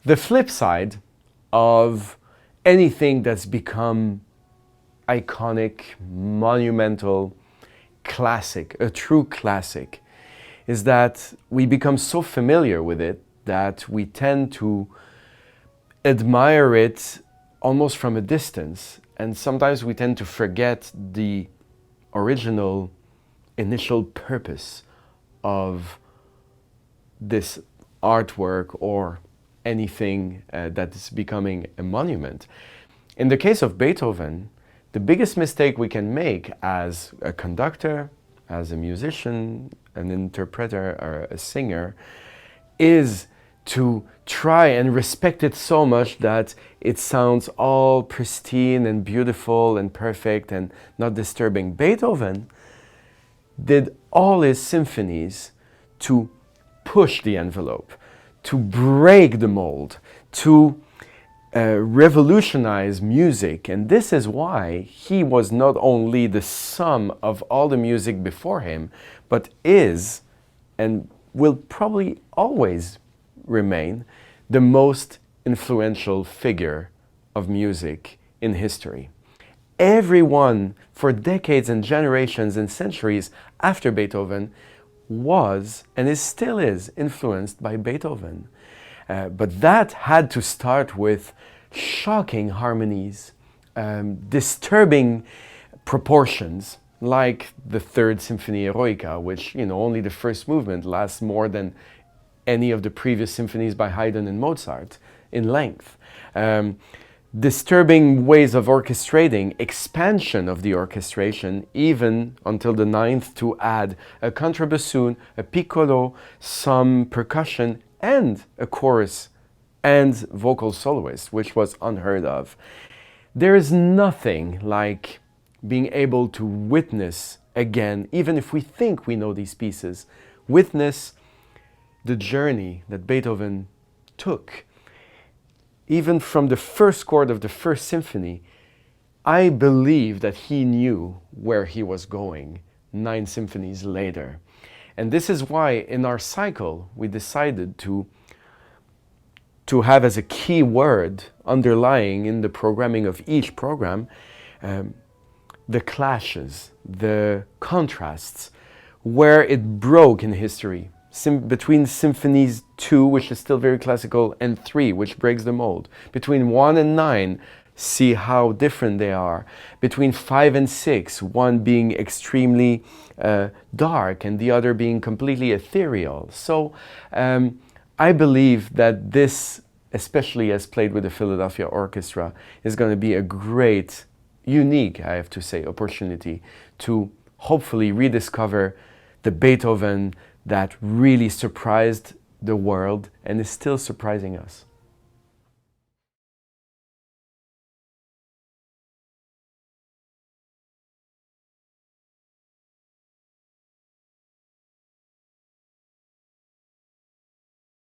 The flip side of anything that's become iconic, monumental, classic, a true classic, is that we become so familiar with it that we tend to admire it almost from a distance, and sometimes we tend to forget the original initial purpose of this artwork or anything that is becoming a monument. In the case of Beethoven, the biggest mistake we can make as a conductor, as a musician, an interpreter, or a singer, is to try and respect it so much that it sounds all pristine and beautiful and perfect and not disturbing. Beethoven did all his symphonies to push the envelope, to break the mold, to revolutionize music. And this is why he was not only the sum of all the music before him, but is and will probably always remain the most influential figure of music in history. Everyone for decades and generations and centuries after Beethoven was and still is influenced by Beethoven. But that had to start with shocking harmonies, disturbing proportions, like the Third Symphony Eroica, which, only the first movement lasts more than any of the previous symphonies by Haydn and Mozart in length. Disturbing ways of orchestrating, expansion of the orchestration, even until the ninth, to add a contrabassoon, a piccolo, some percussion, and a chorus and vocal soloist, which was unheard of. There is nothing like being able to witness again, even if we think we know these pieces, witness the journey that Beethoven took. Even from the first chord of the first symphony, I believe that he knew where he was going 9 symphonies later. And this is why in our cycle we decided to have as a key word underlying in the programming of each program the clashes, the contrasts, where it broke in history. Between Symphonies 2, which is still very classical, and 3, which breaks the mold. Between 1 and 9, see how different they are. Between 5 and 6, one being extremely dark and the other being completely ethereal. So I believe that this, especially as played with the Philadelphia Orchestra, is going to be a great, unique, I have to say, opportunity to hopefully rediscover the Beethoven that really surprised the world and is still surprising us.